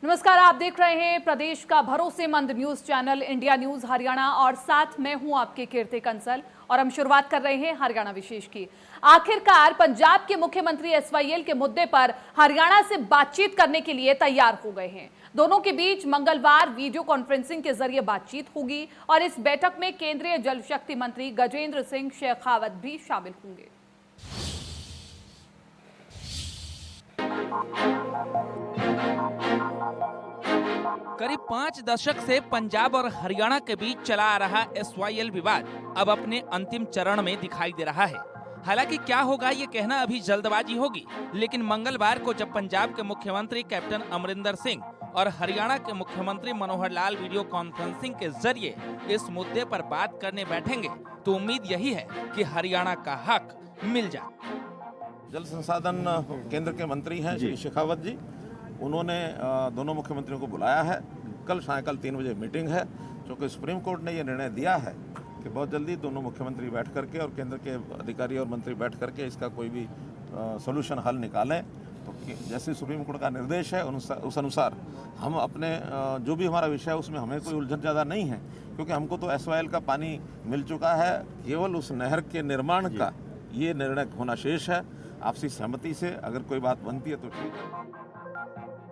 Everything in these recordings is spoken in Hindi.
नमस्कार, आप देख रहे हैं प्रदेश का भरोसेमंद news channel India news Haryana और साथ मैं हूं आपके कीर्ति कंसल। और हम शुरुआत कर रहे हैं हरियाणा विशेष की। आखिरकार पंजाब के मुख्यमंत्री एसवाईएल के मुद्दे पर हरियाणा से बातचीत करने के लिए तैयार हो गए हैं। दोनों के बीच मंगलवार वीडियो कॉन्फ्रेंसिंग के जरिए बातचीत होगी और इस बैठक में केंद्रीय जल शक्ति मंत्री गजेंद्र सिंह शेखावत भी शामिल होंगे। करीब 5 दशक से पंजाब और हरियाणा के बीच चला आ रहा एसवाईएल विवाद अब अपने अंतिम चरण में दिखाई दे रहा है। हालांकि क्या होगा ये कहना अभी जल्दबाजी होगी, लेकिन मंगलवार को जब पंजाब के मुख्यमंत्री कैप्टन अमरिंदर सिंह और हरियाणा के मुख्यमंत्री मनोहर लाल वीडियो कॉन्फ्रेंसिंग के जरिए इस मुद्दे पर बात करने बैठेंगे तो उम्मीद यही है कि हरियाणा का हक मिल जाए। जल संसाधन केंद्र के मंत्री हैं श्री शेखावत जी, उन्होंने दोनों मुख्यमंत्रियों को बुलाया है। कल सायंकाल 3 बजे मीटिंग है, क्योंकि सुप्रीम कोर्ट ने ये निर्णय दिया है कि बहुत जल्दी दोनों मुख्यमंत्री बैठ करके और केंद्र के अधिकारी और मंत्री बैठ करके इसका कोई भी सॉल्यूशन हल निकालें। तो जैसे सुप्रीम कोर्ट का निर्देश है उस अनुसार हम अपने जो भी हमारा विषय है उसमें हमें कोई उलझन ज़्यादा नहीं है, क्योंकि हमको तो एसवाईएल का पानी मिल चुका है। केवल उस नहर के निर्माण का ये निर्णय होना शेष है। आपसी सहमति से अगर कोई बात बनती है तो ठीक है।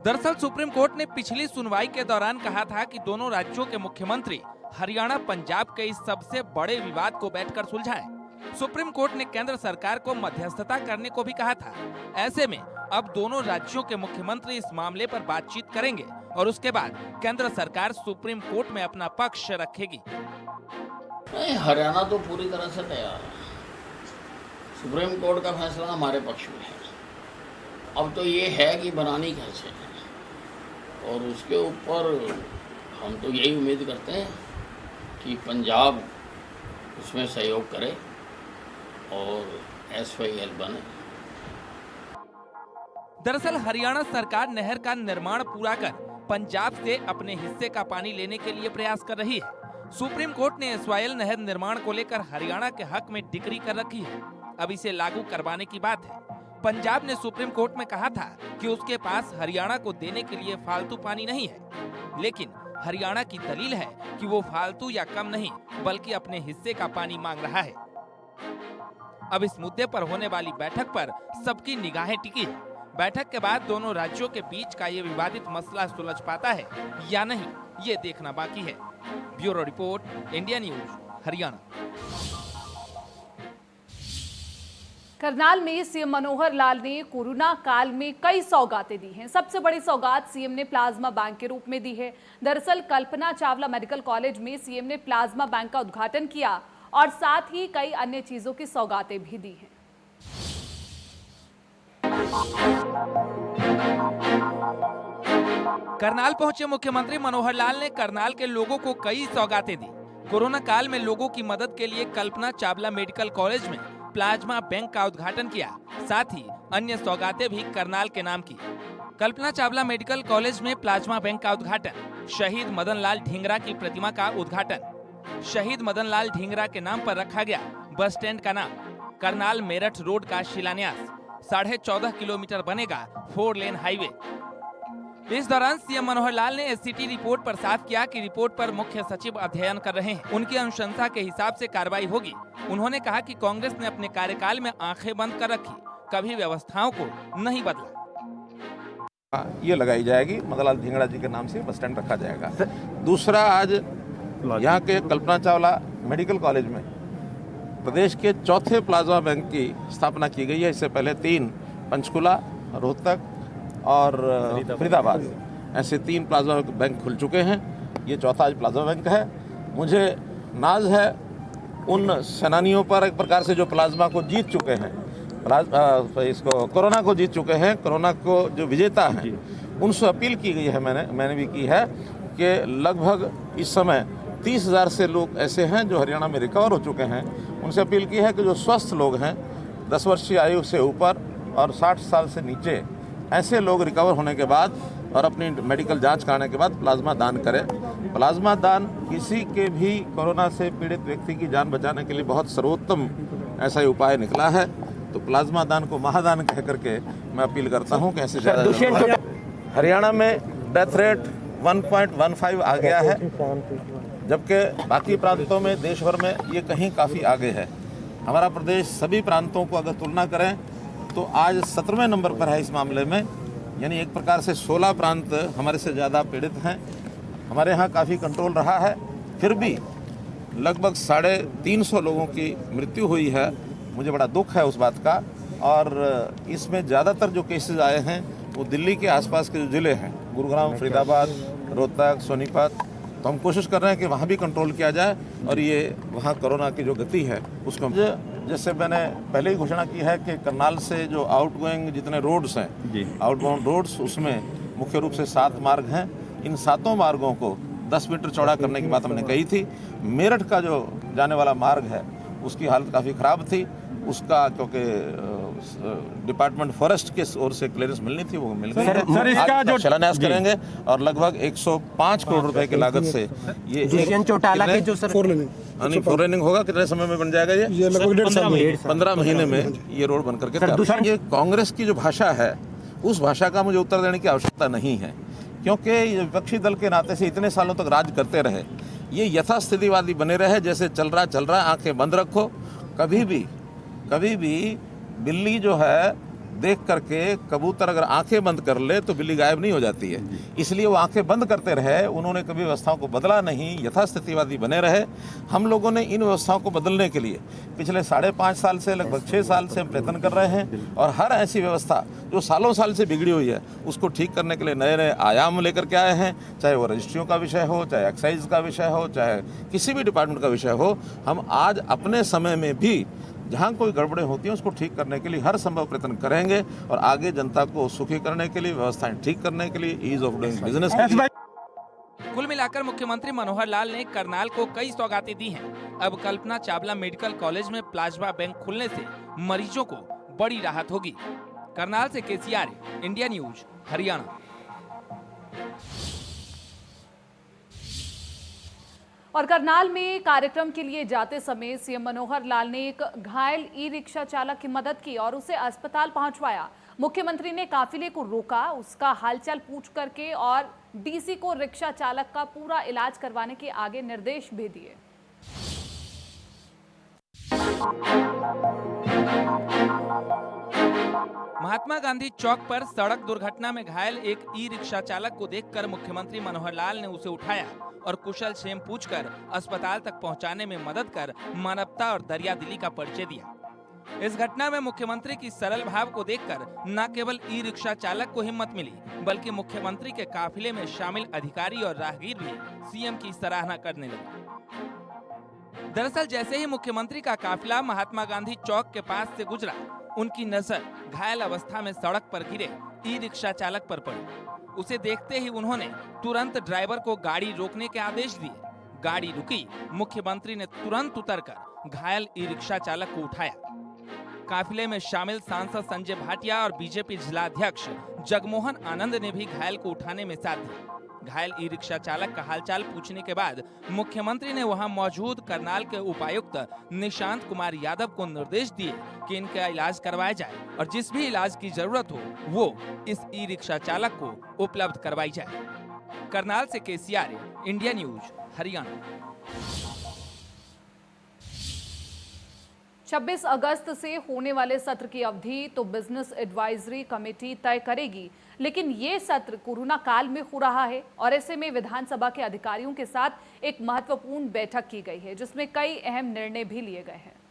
दरअसल सुप्रीम कोर्ट ने पिछली सुनवाई के दौरान कहा था कि दोनों राज्यों के मुख्यमंत्री हरियाणा पंजाब के इस सबसे बड़े विवाद को बैठकर सुलझाएं। सुप्रीम कोर्ट ने केंद्र सरकार को मध्यस्थता करने को भी कहा था। ऐसे में अब दोनों राज्यों के मुख्यमंत्री इस मामले पर बातचीत करेंगे और उसके बाद केंद्र सरकार सुप्रीम कोर्ट में अपना पक्ष रखेगी। नहीं, हरियाणा तो पूरी तरह से तैयार है। सुप्रीम कोर्ट का फैसला हमारे पक्ष में है। अब तो ये है कि बनानी कैसे है, और उसके ऊपर हम तो यही उम्मीद करते हैं कि पंजाब उसमें सहयोग करे और एसवाईएल बने। दरअसल हरियाणा सरकार नहर का निर्माण पूरा कर पंजाब से अपने हिस्से का पानी लेने के लिए प्रयास कर रही है। सुप्रीम कोर्ट ने एसवाईएल नहर निर्माण को लेकर हरियाणा के हक में डिक्री कर रखी है। अब इसे लागू करवाने की बात है। पंजाब ने सुप्रीम कोर्ट में कहा था कि उसके पास हरियाणा को देने के लिए फालतू पानी नहीं है, लेकिन हरियाणा की दलील है कि वो फालतू या कम नहीं बल्कि अपने हिस्से का पानी मांग रहा है। अब इस मुद्दे पर होने वाली बैठक पर सबकी निगाहें टिकी है। बैठक के बाद दोनों राज्यों के बीच का ये विवादित मसला सुलझ पाता है या नहीं, ये देखना बाकी है। Bureau report, India news Haryana. Karnal में सीएम मनोहर लाल ने कोरोना काल में कई सौगातें दी हैं। सबसे बड़ी सौगात सीएम ने प्लाज्मा बैंक के रूप में दी है। दरअसल कल्पना चावला मेडिकल कॉलेज में सीएम ने प्लाज्मा बैंक का उद्घाटन किया और साथ ही कई अन्य चीजों की सौगातें भी दी हैं। करनाल पहुंचे मुख्यमंत्री मनोहर लाल ने करनाल के लोगों को कई सौगातें दी। कोरोना काल में लोगों की मदद के लिए कल्पना चावला मेडिकल कॉलेज में प्लाज्मा बैंक का उद्घाटन किया, साथ ही अन्य सौगातें भी करनाल के नाम की। कल्पना चावला मेडिकल कॉलेज में प्लाज्मा बैंक का उद्घाटन, शहीद मदन लाल ढींगरा की प्रतिमा का उद्घाटन, शहीद मदन लाल ढींगरा के नाम पर रखा गया बस स्टैंड का नाम, करनाल मेरठ रोड का शिलान्यास, 14.5 किलोमीटर बनेगा 4 लेन हाईवे। इस दौरान सीएम मनोहर लाल ने एससीटी रिपोर्ट पर साफ किया कि रिपोर्ट पर मुख्य सचिव अध्ययन कर रहे हैं, उनकी अनुशंसा के हिसाब से कार्रवाई होगी। उन्होंने कहा कि कांग्रेस ने अपने कार्यकाल में आंखें बंद कर रखी, कभी व्यवस्थाओं को नहीं बदला। ये लगाई जाएगी, मदन लाल ढींगरा जी के नाम से बस स्टैंड रखा जाएगा। दूसरा, आज यहाँ के कल्पना चावला मेडिकल कॉलेज में प्रदेश के चौथे प्लाज्मा बैंक की स्थापना की गई है। इससे पहले 3 पंचकुला, रोहतक और फरीदाबाद, ऐसे 3 प्लाज्मा बैंक खुल चुके हैं। ये चौथा आज प्लाज्मा बैंक है। मुझे नाज है उन सेनानियों पर एक प्रकार से जो प्लाज्मा को जीत चुके हैं, इसको कोरोना को जीत चुके हैं, कोरोना को जो विजेता हैं, उनसे अपील की गई है, मैंने भी की है कि लगभग इस समय 30,000 से लोग ऐसे हैं जो हरियाणा में रिकवर हो चुके हैं। उनसे अपील की है कि जो स्वस्थ लोग हैं, 10 वर्षीय आयु से ऊपर और 60 साल से नीचे, ऐसे लोग रिकवर होने के बाद और अपनी मेडिकल जांच कराने के बाद प्लाज्मा दान करें। प्लाज्मा दान किसी के भी कोरोना से पीड़ित व्यक्ति की जान बचाने के लिए बहुत सर्वोत्तम ऐसा ही उपाय निकला है। तो प्लाज्मा दान को महादान कह करके मैं अपील करता हूं कि ऐसे ज़्यादा हरियाणा में डेथ रेट 1.15 आ गया है, जबकि बाकी प्रांतों में देश भर में ये कहीं काफ़ी आगे है। हमारा प्रदेश सभी प्रांतों को अगर तुलना करें तो आज 17वें नंबर पर है इस मामले में, यानी एक प्रकार से 16 प्रांत हमारे से ज़्यादा पीड़ित हैं। हमारे यहाँ काफ़ी कंट्रोल रहा है, फिर भी लगभग 350 लोगों की मृत्यु हुई है। मुझे बड़ा दुख है उस बात का, और इसमें ज़्यादातर जो केसेस आए हैं वो दिल्ली के आसपास के जो ज़िले हैं, गुरुग्राम, फरीदाबाद, रोहतक, सोनीपत, तो हम कोशिश कर रहे हैं कि वहाँ भी कंट्रोल किया जाए और ये वहाँ कोरोना की जो गति है उसको, जैसे मैंने पहले ही घोषणा की है कि करनाल से जो आउटगोइंग जितने रोड्स हैं, आउटबाउंड रोड्स, उसमें मुख्य रूप से 7 मार्ग हैं। इन 7 मार्गों को 10 मीटर चौड़ा करने की बात हमने कही थी। मेरठ का जो जाने वाला मार्ग है उसकी हालत काफ़ी ख़राब थी, उसका क्योंकि डिपार्टमेंट फॉरेस्ट के ओर से क्लियरेंस मिलनी थी, वो मिल गई है। सर, इसका आज जो शिलान्यास करेंगे और लगभग 105 करोड़ रुपए की लागत से ये चौटाला के जो 4 लेनिंग होगा। कितने समय में बन जाएगा ये लगभग 15 महीने में ये रोड बनकर के तैयार। ये कांग्रेस की जो भाषा है उस भाषा का मुझे उत्तर देने की आवश्यकता नहीं है, क्योंकि ये विपक्षी दल के नाते से इतने सालों तक राज करते रहे, ये यथास्थितिवादी बने रहे, जैसे चल रहा, आंखें बंद रखो। कभी भी बिल्ली जो है देख करके कबूतर अगर आंखें बंद कर ले तो बिल्ली गायब नहीं हो जाती है, इसलिए वो आंखें बंद करते रहे। उन्होंने कभी व्यवस्थाओं को बदला नहीं, यथास्थितिवादी बने रहे। हम लोगों ने इन व्यवस्थाओं को बदलने के लिए पिछले 5.5 साल से लगभग 6 साल से हम प्रयत्न कर रहे हैं, और हर ऐसी व्यवस्था जो सालों साल से बिगड़ी हुई है उसको ठीक करने के लिए नए नए आयाम लेकर के आए हैं। चाहे वो रजिस्ट्रियों का विषय हो, चाहे एक्साइज का विषय हो, चाहे किसी भी डिपार्टमेंट का विषय हो, हम आज अपने समय में भी जहाँ कोई गड़बड़ें होती हैं उसको ठीक करने के लिए हर संभव प्रयत्न करेंगे, और आगे जनता को सुखी करने के लिए, व्यवस्थाएं ठीक करने के लिए, ईज ऑफ डूइंग बिजनेस के लिए। कुल मिलाकर मुख्यमंत्री मनोहर लाल ने करनाल को कई सौगातें दी हैं। अब कल्पना चावला मेडिकल कॉलेज में प्लाज्मा बैंक खुलने से मरीजों को बड़ी राहत होगी। करनाल से केसीआर, इंडिया न्यूज, हरियाणा। और करनाल में कार्यक्रम के लिए जाते समय सीएम मनोहर लाल ने एक घायल ई रिक्शा चालक की मदद की और उसे अस्पताल पहुंचवाया। मुख्यमंत्री ने काफिले को रोका, उसका हालचाल पूछ करके और डीसी को रिक्शा चालक का पूरा इलाज करवाने के आगे निर्देश भी दिए। महात्मा गांधी चौक पर सड़क दुर्घटना में घायल एक ई रिक्शा चालक को देखकर मुख्यमंत्री मनोहर लाल ने उसे उठाया और कुशल क्षेम पूछकर अस्पताल तक पहुंचाने में मदद कर मानवता और दरियादिली का परिचय दिया। इस घटना में मुख्यमंत्री की सरल भाव को देखकर न केवल ई रिक्शा चालक को हिम्मत मिली, बल्कि मुख्यमंत्री के काफिले में शामिल अधिकारी और राहगीर भी सीएम की सराहना करने लगे। दरअसल जैसे ही मुख्यमंत्री का काफिला महात्मा गांधी चौक के पास से गुजरा, उनकी नजर घायल अवस्था में सड़क पर गिरे ई रिक्शा चालक पर पड़ी। उसे देखते ही उन्होंने तुरंत ड्राइवर को गाड़ी रोकने के आदेश दिए। गाड़ी रुकी, मुख्यमंत्री ने तुरंत उतरकर घायल ई रिक्शा चालक को उठाया। काफिले में शामिल सांसद संजय भाटिया और बीजेपी जिलाध्यक्ष जगमोहन आनंद ने भी घायल को उठाने में साथ दिया। घायल ई रिक्शा चालक का हालचाल पूछने के बाद मुख्यमंत्री ने वहां मौजूद करनाल के उपायुक्त निशांत कुमार यादव को निर्देश दिए कि इनका इलाज करवाया जाए और जिस भी इलाज की जरूरत हो वो इस ई रिक्शा चालक को उपलब्ध करवाई जाए। करनाल से केसीआर, इंडिया न्यूज, हरियाणा। 26 अगस्त से होने वाले सत्र की अवधि तो बिजनेस एडवाइजरी कमेटी तय करेगी, लेकिन ये सत्र कोरोना काल में हो रहा है और ऐसे में विधानसभा के अधिकारियों के साथ एक महत्वपूर्ण बैठक की गई है, जिसमें कई अहम निर्णय भी लिए गए हैं।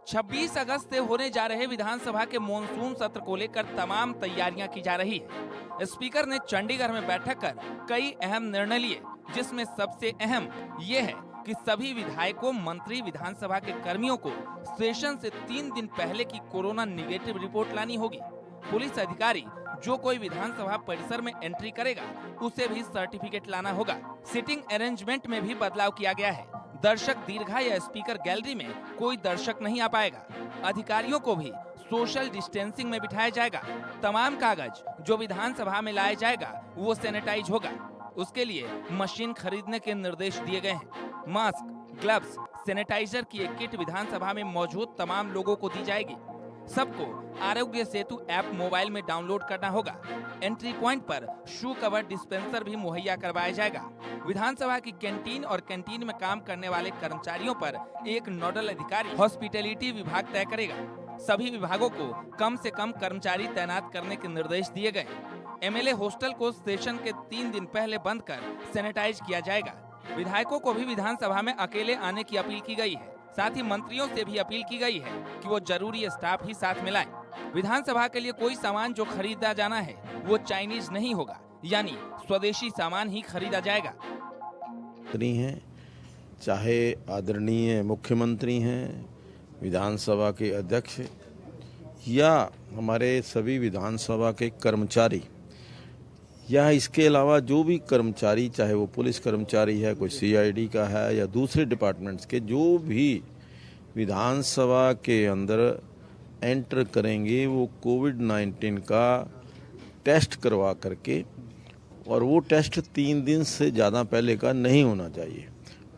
छब्बीस अगस्त से होने जा रहे विधानसभा के मॉनसून सत्र को लेकर तमाम तैयारियां की जा रही है। स्पीकर ने चंडीगढ़ में बैठक कर कई अहम निर्णय लिए, जिसमें सबसे अहम ये है कि सभी विधायकों, मंत्री, विधानसभा के कर्मियों को सेशन से 3 दिन पहले की कोरोना निगेटिव रिपोर्ट लानी होगी। पुलिस अधिकारी जो कोई विधानसभा परिसर में एंट्री करेगा उसे भी सर्टिफिकेट लाना होगा। सिटिंग अरेंजमेंट में भी बदलाव किया गया है। दर्शक दीर्घा या स्पीकर गैलरी में कोई दर्शक नहीं आ पाएगा। अधिकारियों को भी सोशल डिस्टेंसिंग में बिठाया जाएगा। तमाम कागज जो विधानसभा में लाया जाएगा वो सैनिटाइज होगा। उसके लिए मशीन खरीदने के निर्देश दिए गए हैं। मास्क, ग्लव्स, सैनिटाइजर की एक किट विधानसभा में मौजूद तमाम लोगों को दी जाएगी। सबको आरोग्य सेतु ऐप मोबाइल में डाउनलोड करना होगा। एंट्री पॉइंट पर शू कवर डिस्पेंसर भी मुहैया करवाया जाएगा। विधानसभा की कैंटीन और कैंटीन में काम करने वाले कर्मचारियों पर एक नोडल अधिकारी हॉस्पिटैलिटी विभाग तय करेगा। सभी विभागों को कम से कम कर्मचारी तैनात करने के निर्देश दिए गए। एमएलए हॉस्टल को सेशन के 3 दिन पहले बंद कर सैनिटाइज किया जाएगा। विधायकों को भी विधानसभा में अकेले आने की अपील की गई है। साथ ही मंत्रियों से भी अपील की गई है कि वो जरूरी स्टाफ ही साथ में लाएं। विधानसभा के लिए कोई सामान जो खरीदा जाना है वो चाइनीज नहीं होगा, यानी स्वदेशी सामान ही खरीदा जाएगा। हैं, चाहे आदरणीय मुख्यमंत्री हैं, विधानसभा के अध्यक्ष या हमारे सभी विधानसभा के कर्मचारी या इसके अलावा जो भी कर्मचारी, चाहे वो पुलिस कर्मचारी है, कोई सीआईडी का है या दूसरे डिपार्टमेंट्स के, जो भी विधानसभा के अंदर एंटर करेंगे वो कोविड-19 का टेस्ट करवा करके, और वो टेस्ट 3 दिन से ज़्यादा पहले का नहीं होना चाहिए,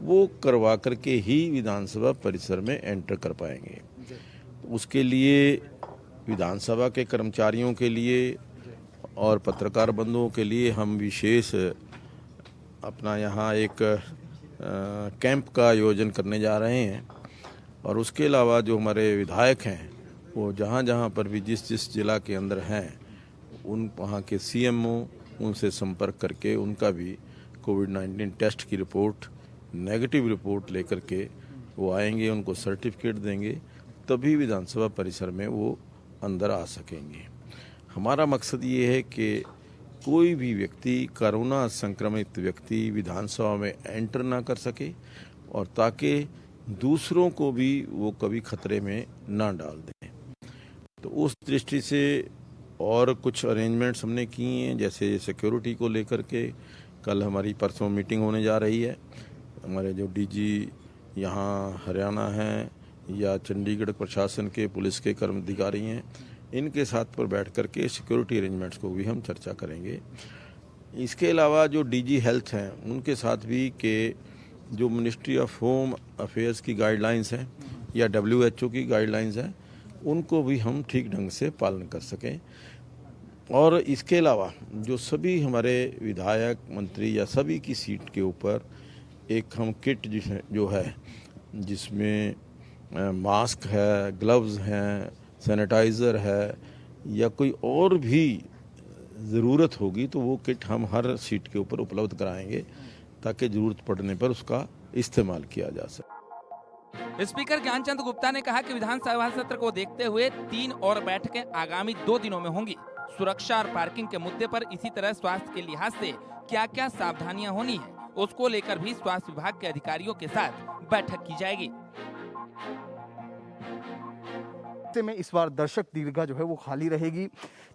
वो करवा करके ही विधानसभा परिसर में एंटर कर पाएंगे। उसके लिए विधानसभा के कर्मचारियों के लिए और पत्रकार बंधुओं के लिए हम विशेष अपना यहाँ एक कैंप का आयोजन करने जा रहे हैं। और उसके अलावा जो हमारे विधायक हैं वो जहाँ जहाँ पर भी जिस जिला के अंदर हैं उन वहाँ के सीएमओ उनसे संपर्क करके उनका भी कोविड-19 टेस्ट की रिपोर्ट, नेगेटिव रिपोर्ट लेकर के वो आएंगे, उनको सर्टिफिकेट देंगे, तभी विधानसभा परिसर में वो अंदर आ सकेंगे। हमारा मकसद ये है कि कोई भी व्यक्ति, कोरोना संक्रमित व्यक्ति विधानसभा में एंटर ना कर सके और ताकि दूसरों को भी वो कभी खतरे में ना डाल दें। तो उस दृष्टि से और कुछ अरेंजमेंट्स हमने किए हैं, जैसे सिक्योरिटी को लेकर के कल हमारी परसों मीटिंग होने जा रही है। हमारे जो डीजी यहाँ हरियाणा हैं या चंडीगढ़ प्रशासन के पुलिस के कर्मचारी हैं, इनके साथ पर बैठ करके सिक्योरिटी अरेंजमेंट्स को भी हम चर्चा करेंगे। इसके अलावा जो डीजी हेल्थ हैं उनके साथ भी के जो मिनिस्ट्री ऑफ होम अफेयर्स की गाइडलाइंस हैं या WHO की गाइडलाइंस हैं उनको भी हम ठीक ढंग से पालन कर सकें। और इसके अलावा जो सभी हमारे विधायक, मंत्री या सभी की सीट के ऊपर एक हम किट जो है जिसमें मास्क है, ग्लव्स हैं, सैनिटाइज़र है या कोई और भी ज़रूरत होगी तो वो किट हम हर सीट के ऊपर उपलब्ध कराएंगे ताकि ज़रूरत पड़ने पर उसका इस्तेमाल किया जा सके। स्पीकर ज्ञानचंद गुप्ता ने कहा कि विधानसभा सत्र को देखते हुए 3 और बैठकें आगामी 2 दिनों में होंगी। सुरक्षा और पार्किंग के मुद्दे पर इसी तरह स्वास्थ्य के लिहाज से क्या क्या सावधानियां होनी है उसको लेकर भी स्वास्थ्य विभाग के अधिकारियों के साथ बैठक की जाएगी। में इस बार दर्शक दीर्घा जो है वो खाली रहेगी।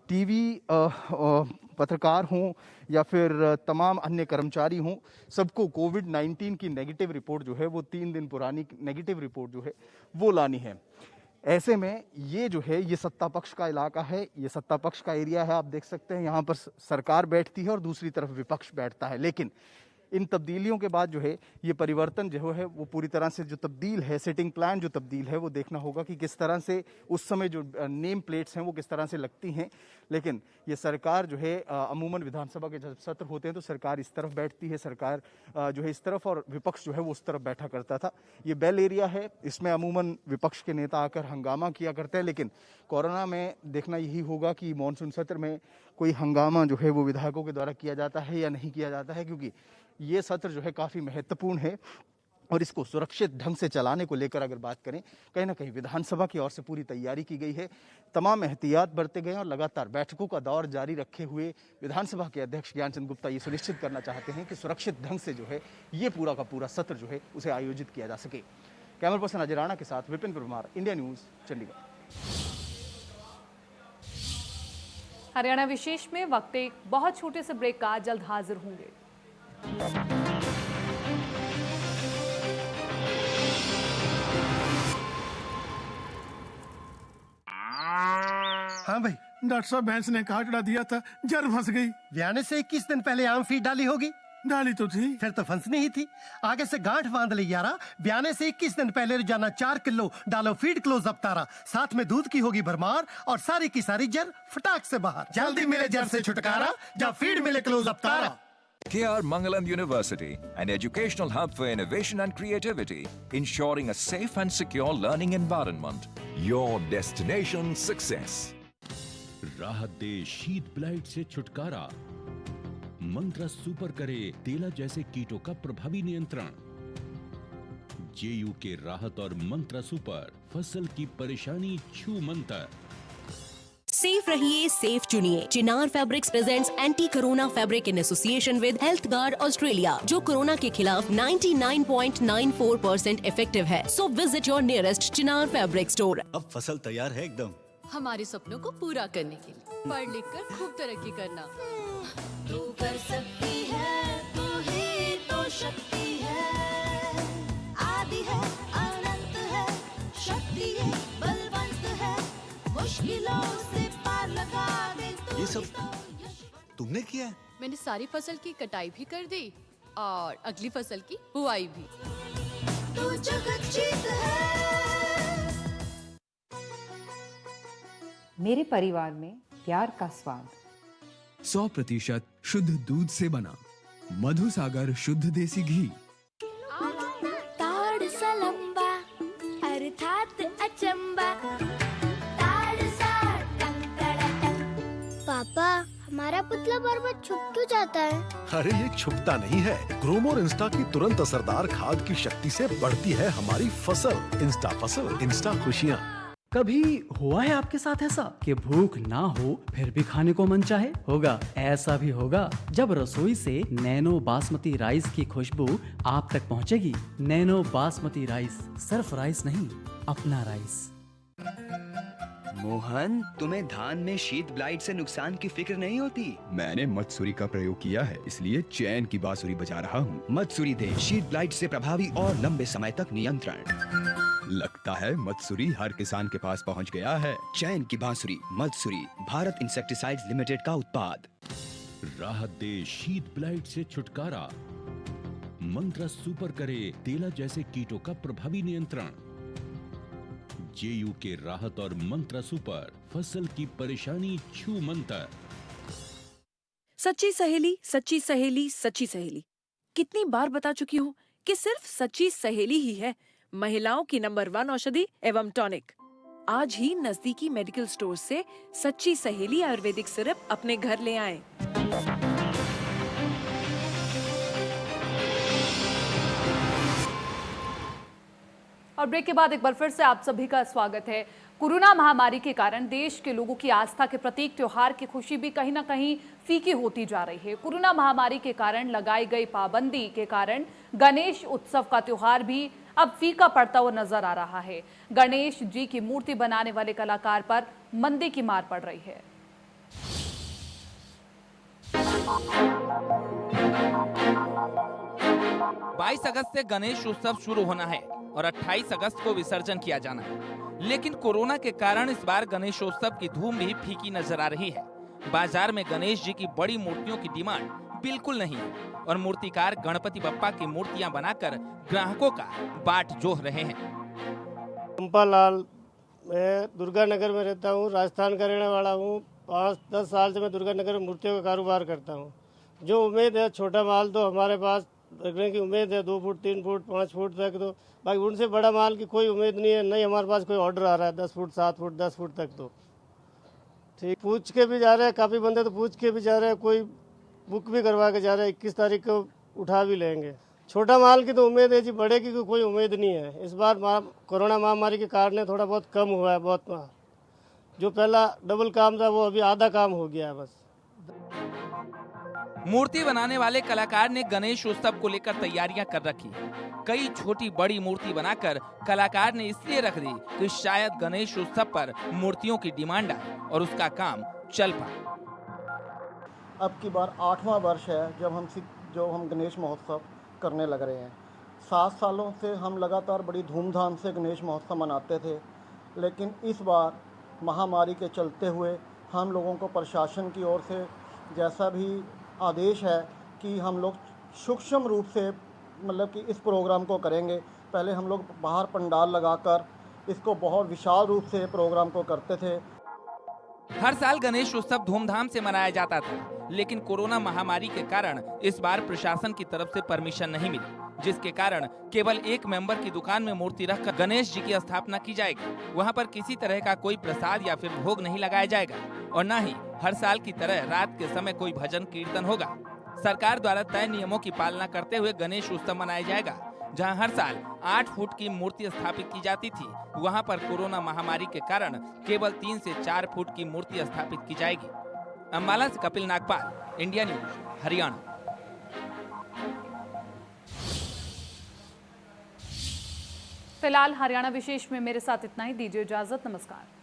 टीवी पत्रकार हों या फिर तमाम अन्य कर्मचारी हों, सबको कोविड-19 की नेगेटिव रिपोर्ट जो है वो 3 दिन पुरानी नेगेटिव रिपोर्ट जो है वो लानी है। ऐसे में ये जो है ये सत्ता पक्ष का इलाका है, ये सत्ता पक्ष का एरिया है। आप देख सकते हैं यहाँ पर सरकार बैठती है और दूसरी तरफ विपक्ष बैठता है। लेकिन इन तब्दीलियों के बाद जो है ये परिवर्तन जो है वो पूरी तरह से जो तब्दील है, सेटिंग प्लान जो तब्दील है वो देखना होगा कि किस तरह से उस समय जो नेम प्लेट्स हैं वो किस तरह से लगती हैं। लेकिन ये सरकार जो है अमूमन विधानसभा के जब सत्र होते हैं तो सरकार इस तरफ बैठती है, सरकार जो है इस तरफ और विपक्ष जो है वो उस तरफ बैठा करता था। ये बेल एरिया है, इसमें अमूमन विपक्ष के नेता आकर हंगामा किया करते हैं। लेकिन कोरोना में देखना यही होगा कि मानसून सत्र में कोई हंगामा जो है वो विधायकों के द्वारा किया जाता है या नहीं किया जाता है, क्योंकि ये सत्र जो है काफ़ी महत्वपूर्ण है और इसको सुरक्षित ढंग से चलाने को लेकर अगर बात करें, कहीं ना कहीं विधानसभा की ओर से पूरी तैयारी की गई है। तमाम एहतियात बरते गए और लगातार बैठकों का दौर जारी रखे हुए विधानसभा के अध्यक्ष ज्ञानचंद गुप्ता ये सुनिश्चित करना चाहते हैं कि सुरक्षित ढंग से जो है ये पूरा का पूरा सत्र जो है उसे आयोजित किया जा सके। कैमरा पर्सन अजय राणा के साथ विपिन परमार, इंडिया न्यूज़, चंडीगढ़। हरियाणा विशेष में वक्त एक बहुत छोटे से ब्रेक का, जल्द हाजिर होंगे। हाँ भाई, डॉक्टर साहब भैंस ने कहा चढ़ा दिया था, जर फंस गई। ब्याने से 21 दिन पहले आम फीड डाली होगी। डाली तो थी। फिर तो फंसनी ही थी। आगे से गांठ बांध ली यारा। ब्याने से 21 दिन पहले रोजाना 4 किलो डालो फीड क्लोज अप तारा। साथ में दूध की होगी भरमार और सारी की सारी जर फटाक से बाहर। जल्दी मिले जर से छुटकारा जब फीड मिले close up Tara. KR Mangalam University, an educational hub for innovation and creativity, ensuring a safe and secure learning environment. Your destination success. राहत दे शीत ब्लाइट से छुटकारा। मंत्रा सुपर करे तेला जैसे कीटों का प्रभावी नियंत्रण। जेयू के राहत और मंत्रा सुपर फसल की परेशानी छू मंतर। सेफ रहिए, सेफ चुनिए। Chinar fabrics presents anti corona fabric in association with health guard Australia, जो कोरोना के खिलाफ 99.94% इफेक्टिव है। So visit your nearest Chinar fabric store. अब फसल तैयार है एकदम हमारे सपनों को पूरा करने के लिए। पढ़ लिख कर खूब तरक्की करना। तू कर सकती है, तू ही तो शक्ति है। आदि है, अनंत है, शक्ति है, बलवंत है, मुश्किलों से पार लगा दे तू। ये सब तुमने किया है? मैंने सारी फसल की कटाई भी कर दी और अगली फसल की बुआई भी। तू जगत जीत है। मेरे परिवार में प्यार का स्वाद 100% शुद्ध दूध से बना। मधुसागर शुद्ध देसी घी। ताड़ सा लंबा अर्थात अचंबा। ताड़ सा टंग टड़ा टंग। पापा, हमारा पुतला बार बार छुप क्यों जाता है? अरे ये छुपता नहीं है, ग्रोमोर इंस्टा की तुरंत असरदार खाद की शक्ति से बढ़ती है हमारी फसल। इंस्टा फसल, इंस्टा खुशियाँ। कभी हुआ है आपके साथ ऐसा कि भूख ना हो फिर भी खाने को मन चाहे? होगा, ऐसा भी होगा जब रसोई से नैनो बासमती राइस की खुशबू आप तक पहुंचेगी। नैनो बासमती राइस सिर्फ राइस नहीं, अपना राइस। मोहन, तुम्हें धान में शीत ब्लाइट से नुकसान की फिक्र नहीं होती? मैंने मत्सुरी का प्रयोग किया है, इसलिए चैन की बांसुरी बजा रहा हूँ। मत्सुरी दे शीत ब्लाइट से प्रभावी और लंबे समय तक नियंत्रण। लगता है मत्सुरी हर किसान के पास पहुंच गया है। चैन की बांसुरी मत्सुरी भारत इंसेक्टिसाइड्स लिमिटेड का उत्पाद। राहत दे शीत ब्लाइट से छुटकारा। मंत्रा सुपर करे तेला जैसे कीटों का प्रभावी नियंत्रण। जेयू के राहत और मंत्रा सुपर फसल की परेशानी छू मंतर। सच्ची सहेली, सच्ची सहेली, सच्ची सहेली। कितनी बार बता चुकी हूँ कि सिर्फ सच्ची सहेली ही है महिलाओं की नंबर 1 औषधि एवं टॉनिक। आज ही नजदीकी मेडिकल स्टोर से सच्ची सहेली आयुर्वेदिक सिरप अपने घर ले आएं। और ब्रेक के बाद एक बार फिर से आप सभी का स्वागत है। कोरोना महामारी के कारण देश के लोगों की आस्था के प्रतीक त्योहार की खुशी भी कहीं ना कहीं फीकी होती जा रही है। कोरोना महामारी के कारण लगाई गई पाबंदी के कारण गणेश उत्सव का त्योहार भी अब फीका पड़ता हुआ नजर आ रहा है। गणेश जी की मूर्ति बनाने वाले कलाकार पर मंदी की मार पड़ रही है। बाईस अगस्त से गणेश उत्सव शुरू होना है और 28 अगस्त को विसर्जन किया जाना है, लेकिन कोरोना के कारण इस बार गणेशोत्सव की धूम भी फीकी नजर आ रही है। बाजार में गणेश जी की बड़ी मूर्तियों की डिमांड बिल्कुल नहीं है और मूर्तिकार गणपति बप्पा की मूर्तियां बनाकर ग्राहकों का बाट जोह रहे हैं। चंपालाल, मैं दुर्गा नगर में रहता हूँ, राजस्थान का रहने वाला हूँ। 5-10 साल से मैं दुर्गा नगर में मूर्तियों का कारोबार करता हूँ। जो उम्मीद है छोटा माल तो हमारे पास रखने की उम्मीद है 2 फुट 3 फुट 5 फुट तक, तो बाकी उनसे बड़ा माल की कोई उम्मीद नहीं है। नहीं हमारे पास कोई ऑर्डर आ रहा है 10 फुट 7 फुट 10 फुट तक। तो ठीक पूछ के भी जा रहे हैं, काफ़ी बंदे तो पूछ के भी जा रहे हैं, कोई बुक भी करवा के जा रहे हैं। 21 तारीख को उठा भी लेंगे। छोटा माल की तो उम्मीद है जी, बड़े की कोई उम्मीद नहीं है। इस बार कोरोना महामारी के कारण थोड़ा बहुत कम हुआ है। बहुत जो पहला डबल काम था वो अभी आधा काम हो गया है बस। मूर्ति बनाने वाले कलाकार ने गणेश उत्सव को लेकर तैयारियां कर रखी। कई छोटी बड़ी मूर्ति बनाकर कलाकार ने इसलिए रख दी कि शायद गणेश उत्सव पर मूर्तियों की डिमांड आए और उसका काम चल पाए। अब की बार 8वां वर्ष है जब हम गणेश महोत्सव करने लग रहे हैं। 7 सालों से हम लगातार बड़ी धूमधाम से गणेश महोत्सव मनाते थे, लेकिन इस बार महामारी के चलते हुए हम लोगों को प्रशासन की ओर से जैसा भी आदेश है कि हम लोग सूक्ष्म रूप से मतलब कि इस प्रोग्राम को करेंगे। पहले हम लोग बाहर पंडाल लगाकर इसको बहुत विशाल रूप से प्रोग्राम को करते थे। हर साल गणेश उत्सव धूमधाम से मनाया जाता था, लेकिन कोरोना महामारी के कारण इस बार प्रशासन की तरफ से परमिशन नहीं मिली, जिसके कारण केवल एक मेंबर की दुकान में मूर्ति रखकर गणेश जी की स्थापना की जाएगी। वहां पर किसी तरह का कोई प्रसाद या फिर भोग नहीं लगाया जाएगा और न ही हर साल की तरह रात के समय कोई भजन कीर्तन होगा। सरकार द्वारा तय नियमों की पालना करते हुए गणेश उत्सव मनाया जाएगा। जहां हर साल 8 फुट की मूर्ति स्थापित की जाती थी, वहां पर कोरोना महामारी के कारण केवल 3 से 4 फुट की मूर्ति स्थापित की जाएगी। अम्बाला से कपिल नागपाल, इंडिया न्यूज, हरियाणा। फिलहाल हरियाणा विशेष में मेरे साथ इतना ही। दीजिए इजाजत, नमस्कार।